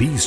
20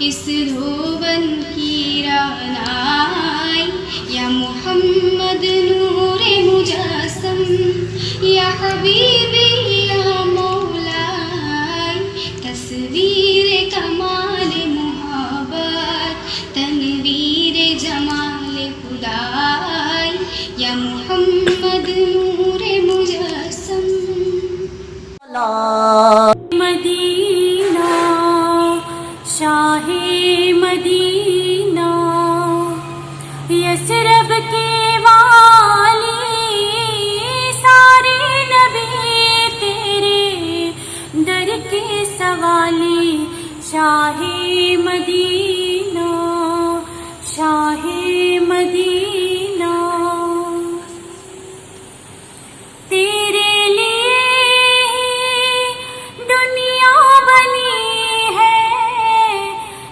اس دھوبن کی رعنائی یا محمد نور مجسم یا حبیبی یا مولائی تصویر کمال محبت تنویر جمال خدائی یا محمد نور مجسم مدینہ شاہ مدینہ یثرب کے والی سارے نبی تیرے در کے سوالی شاہ مدینہ شاہ مدینہ تیرے لیے دنیا بنی ہے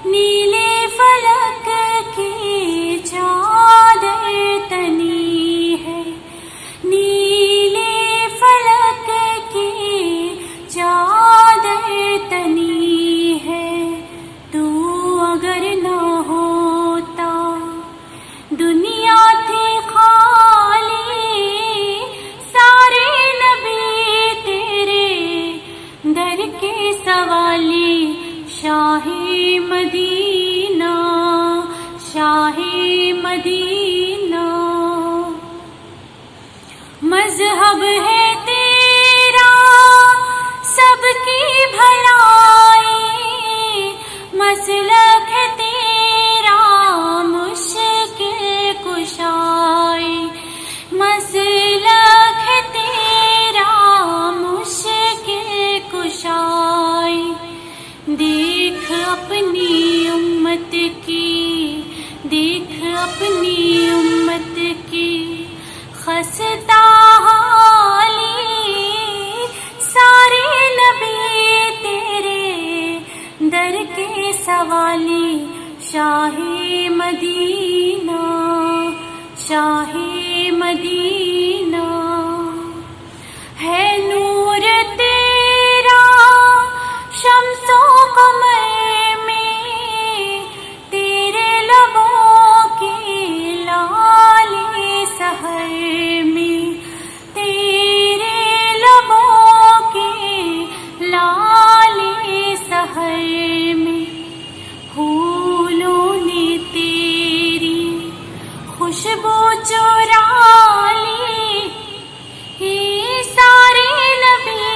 نیلے فلک کی چادر تنی ہے نیلے فلک کی چادر تنی ہے تو اگر نہ ہوتا دنیا تھی خالی سارے نبی تیرے در کے سوالی شاہ مدینہ شاہ مدینہ مذہب ہے تیرا سب کی بھلائی مسلک ہے تیرا مشکل کشائی مسلک ہے تیرا مشکل کشائی دیکھ اپنی امت کی دیکھ اپنی امت کی خستہ حالی سارے نبی تیرے در کے سوالی شاہ مدینہ شاہ مدینہ ہے نور تیرا شمس و قمر میں تیرے لبوں کی لالی سحر میں تیرے لبوں کی لالی سحر میں پھولوں نے تیری خوشبو چورا لی یہ سارے نبی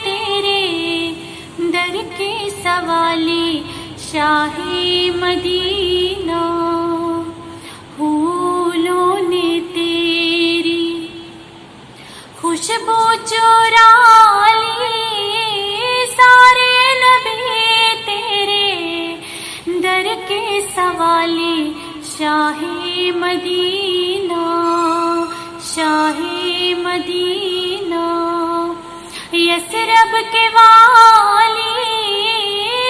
تیرے در کے سوالی شاہ مدینہ پھولوں نے تیری خوشبو چورا لی سارے نبی تیرے در کے سوالی شاہ مدینہ شاہ مدینہ یثرب کے والی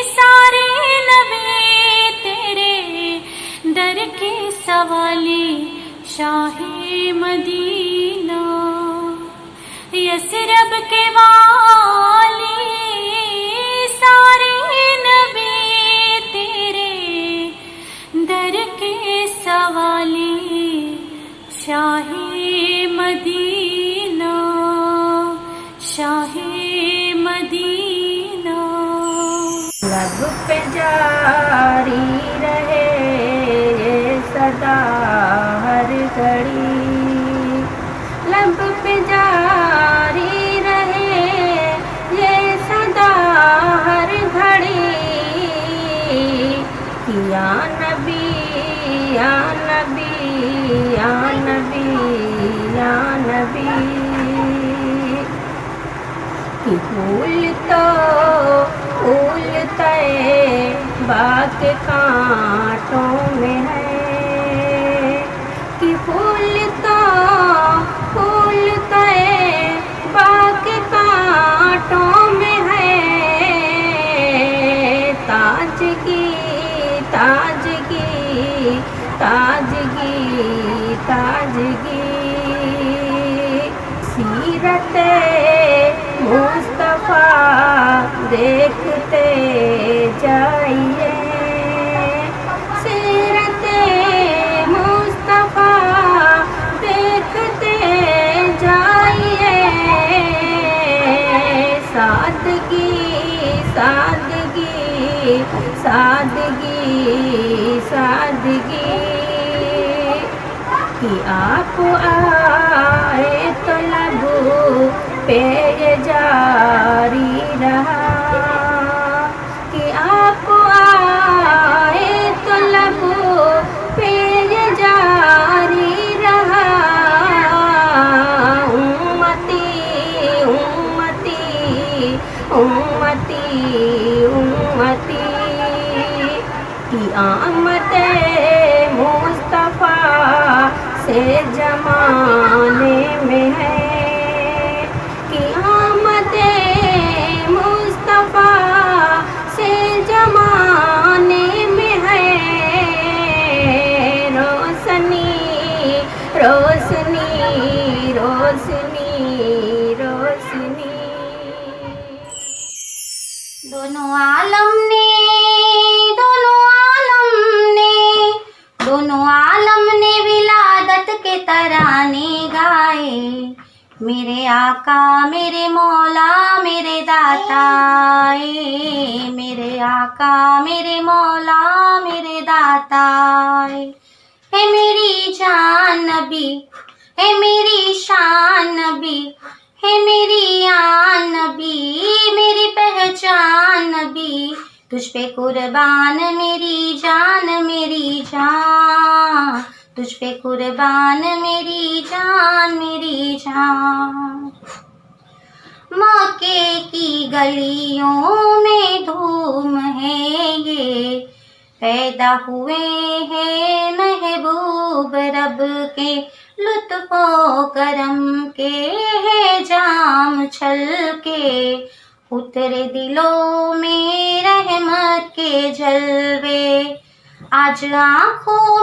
سارے نبی تیرے در کے سوالی شاہ مدینہ یثرب کے والی سارے نبی تیرے در کے سوالی شاہ مدینہ شاہ مدینہ لب پہ جاری رہے یہ صدا ہر گھڑی لب پہ جاری رہے یہ صدا ہر گھڑی یا نبی یا نبی یا نبی یا نبی کہ پھول طیبہ کے کانٹوں میں ہے کہ پھول طیبہ کے کانٹوں میں ہے تاجگی سیرت مصطفیٰ دیکھتے جائیے کہ آپ آئے تو لبوں پہ یہ جاری رہا، کہ آپ آئے تو لبوں پہ یہ جاری رہا، امتی امتی امتی امتی کی آمد مصطفیٰ سے زمانے میں ہے، کہ آمد مصطفیٰ سے زمانے میں ہے، روشنی روشنی روشنی روشنی۔ دونوں عالم نے ولادت کے ترانے گائے، میرے آقا میرے مولا میرے داتا، میرے آقا میرے مولا میرے داتا، ہے میری جان نبی، ہے میری شان نبی، ہے میری آن نبی، میری پہچان نبی، تجھ پہ قربان میری جان میری جان، تجھ پہ قربان میری جان میری جان۔ مکے کی گلیوں میں دھوم ہے یہ، پیدا ہوئے ہیں محبوب رب کے، لطف و کرم کے ہے جام چھل کے، اترے دلوں میں رحمت کے جلوے، آج آنکھوں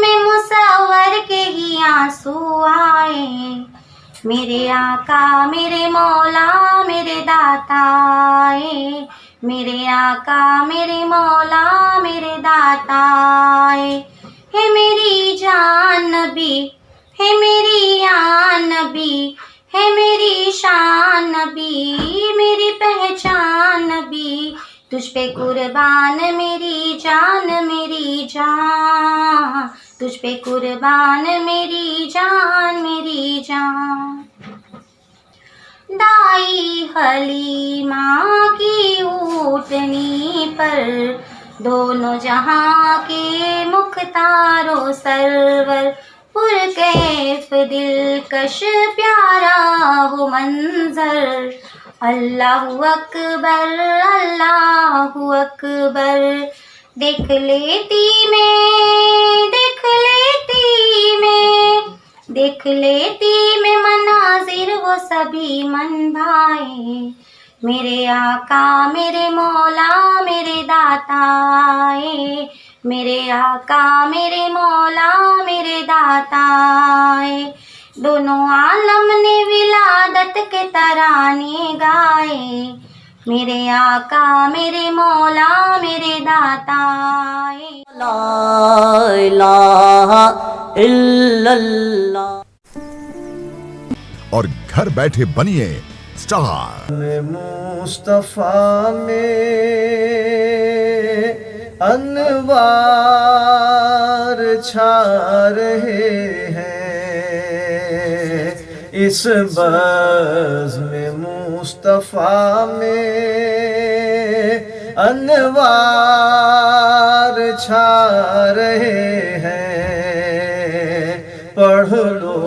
میں مصور کے ہی آنسو آئے، میرے آقا میرے مولا میرے داتا، میرے آقا میرے مولا میرے داتا، ہے میری جان نبی، ہے میری آن نبی، ہے میری شان نبی، میری پہچان نبی، تجھ پہ قربان میری جان میری جان، تجھ پہ قربان میری جان میری جان۔ دائی حلیمہ کی اونٹنی پر، دونوں جہاں کے مختار و سرور، پرکیف دلکش پیارا وہ منظر، اللہ اکبر اللہ اکبر، دیکھ لیتی میں مناظر وہ سبھی من بھائے، میرے آقا میرے مولا میرے داتا، میرے آقا میرے مولا میرے داتا، دونوں عالم نے ولادت کے ترانے گائے، میرے آقا میرے مولا میرے داتا۔ لا الہ الا اللہ۔ اور گھر بیٹھے بنیے اسٹار۔ مصطفیٰ میں انوار چھا رہے ہیں، اس بزم مصطفیٰ میں انوار چھا رہے ہیں، پڑھ لو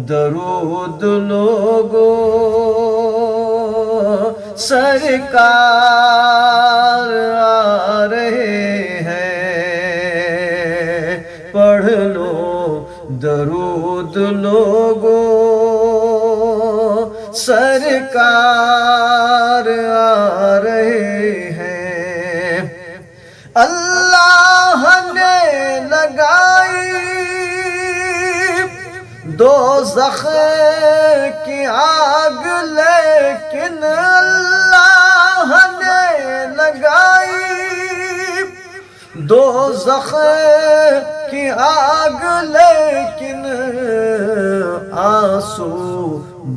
درود لوگو سرکار آ رہے ہیں، پڑھ لو درود لوگو سرکار آ رہے ہیں۔ اللہ نے لگائی دوزخ کی آگ، لیکن اللہ نے لگائی دوزخ کی آگ، لیکن آنسو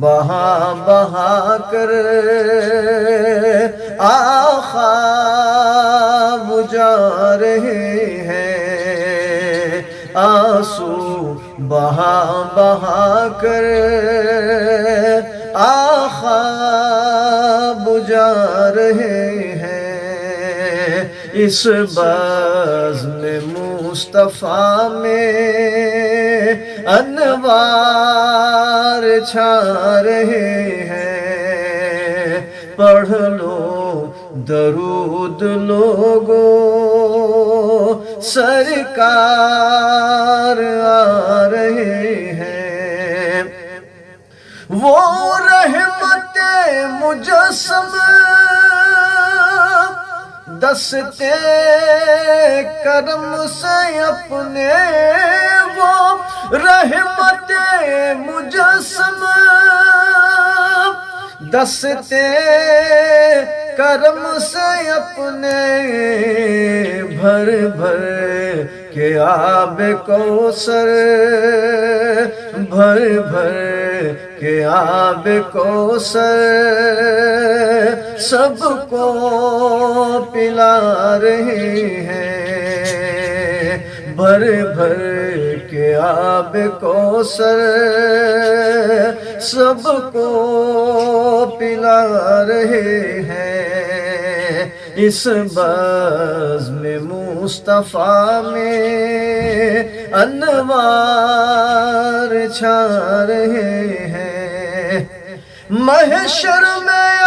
بہا بہا کر آخا بجھا بہا کر آخا بجا رہے ہیں، اس بزم مصطفیٰ میں انوار چھا رہے ہیں۔ پڑھ لو درود لوگو، سرکار آ رہے ہیں۔ وہ رحمت مجسم دستے کرم سے اپنے، وہ رحمت مجسم دستے کرم سے اپنے، بھر بھر کے آب کوثر، بھر بھر کے آب کوثر سب کو پلا رہے ہیں، بھر بھر کے آب کوثر سب کو پلا رہے ہیں۔ اس بزم مصطفیٰ میں انوار چھا رہے ہیں۔ محشر میں آ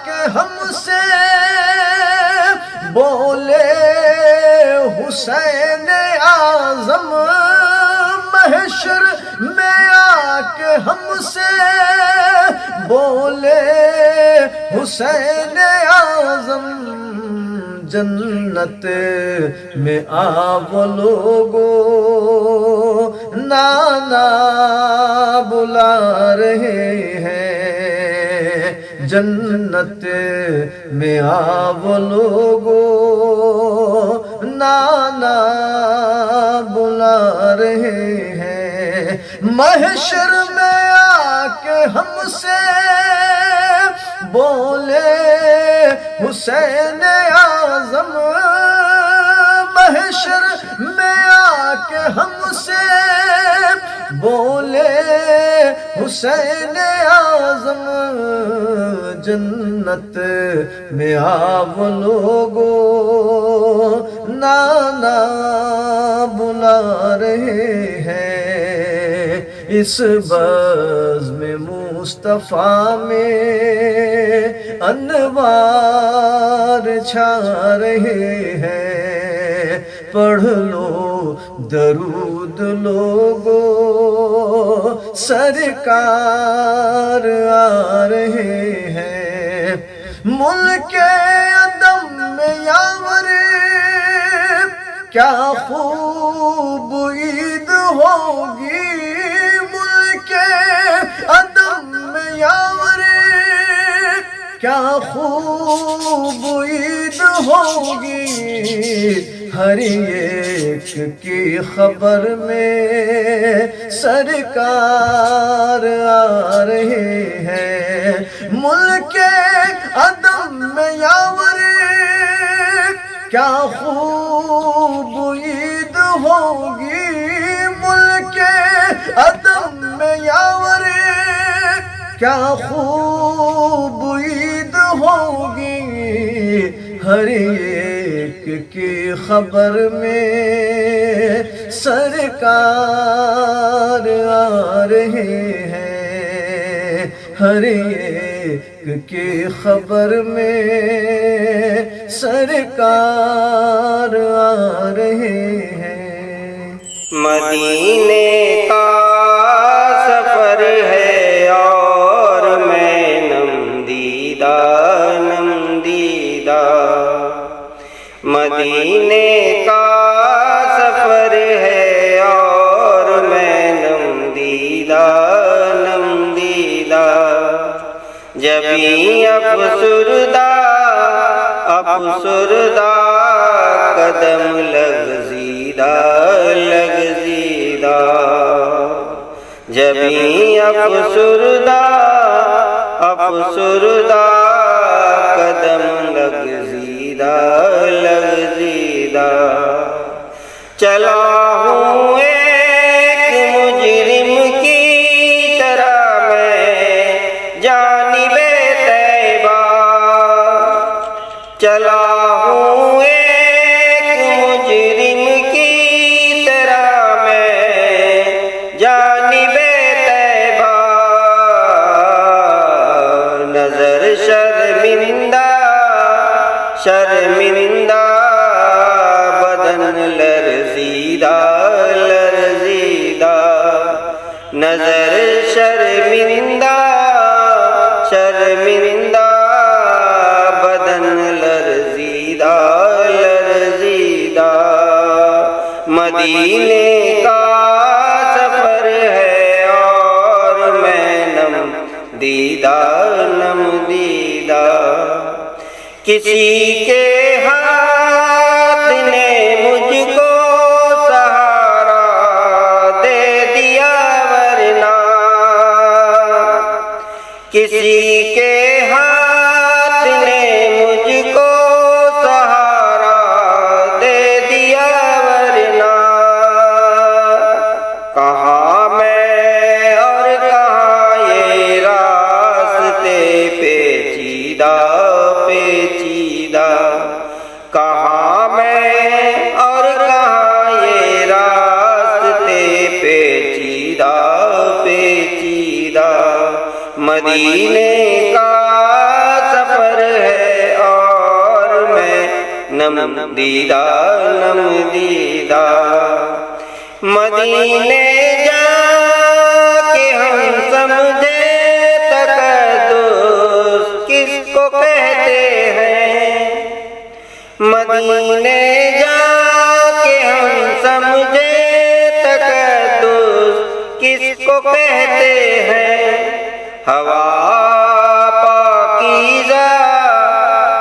کے ہم سے بولے حسین اعظم، محشر میں آ کے ہم سے بولے حسین اعظم، جنت میں آ وہ لوگو نانا بلا رہے ہیں، جنت میں آ وہ لوگو نانا بلا رہے ہیں۔ محشر میں آ کے ہم سے بولے حسین اعظم، محشر میں آ کے ہم سے بولے حسین اعظم، جنت میں آ وہ لوگو نانا بلا رہے ہیں۔ اس بزم مصطفیٰ میں انوار چھا رہے ہیں۔ پڑھ لو درود لوگو، سرکار آ رہے ہیں۔ ملک عدم میں یاور کیا خوب عید ہوگی، ملک عدم میں یاور کیا خوب عید ہوگی، ہر ایک کی خبر میں سرکار آ رہے ہیں۔ ملک عدم میں یاور کیا خوب عید ہوگی، ملک عدم میں یاور کیا خوب عید ہوگی، ہر ایک کی خبر میں سرکار آ رہے ہیں، ہر ایک کی خبر میں سرکار آ رہے ہیں۔ مدینے کا سفر ہے اور میں نمدیدہ نمدیدہ، مدینے کا سفر ہے اور میں نمدیدہ نمدیدہ، جبھی افسردہ افسردہ قدم لغزیدہ لغزیدہ، جبھی افسردہ افسردہ قدم لغزیدہ لغزیدہ، چلا ہوں ایک مجرم کی چلا ہوں ایک مجرم کی طرح میں جانب طیبہ، نظر شرمندہ شرمندہ، بدن لرزیدہ لرزیدہ، نظر شرمندہ شرمندہ، بدن لرزیدہ لرزیدہ، مدینے کا سفر ہے اور میں نم دیدہ نم دیدہ، کسی کے ہاتھ نے مجھ کو سہارا دے دیا ورنہ، کسی کے ہاتھ نے مجھ کو سہارا دے دیا ورنہ، کہاں میں اور کہاں یہ راستے پیچیدہ پیچیدہ، کہاں میں اور کہاں یہ راستے پیچیدہ پیچیدہ، مدینے کا سفر ہے اور میں نم دیدہ نم دیدہ، مدینے جا کے ہم سمجھے تقدس کس کو کہتے ہیں، مدینے جا کے ہم سمجھے تقدس کس کو کہتے ہیں، ہوا پاکیزہ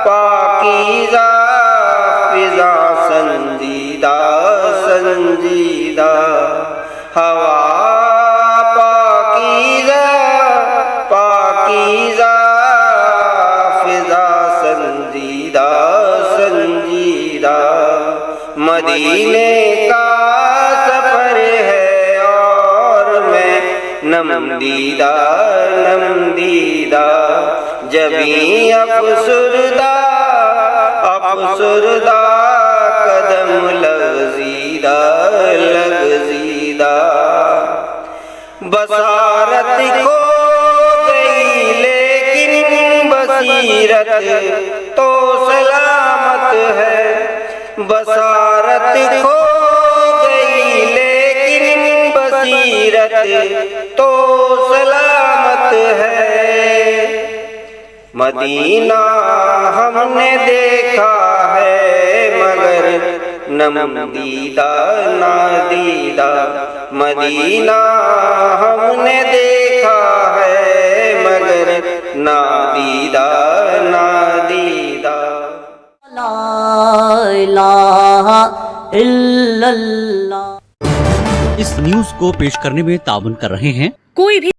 پاکیزہ، فضا سنجیدہ سنجیدہ، ہوا پاکیزہ پاکیزہ، فضا سنجیدہ سنجیدہ، مدینے کا سفر ہے اور میں نم دیدہ نم دیدہ، جبیں افسردہ افسردہ، قدم لغزیدہ لغزیدہ، بصارت کھو گئی لیکن بصیرت تو سلامت ہے، بصارت کھو گئی لیکن بصیرت تو سلامت ہے، مدینہ ہم نے دیکھا ہے مگر نم دیدہ نادیدہ، مدینہ ہم نے دیکھا ہے مگر نادیدہ نادیدہ، لا الہ الا اللہ۔ اس نیوز کو پیش کرنے میں تعاون کر رہے ہیں کوئی بھی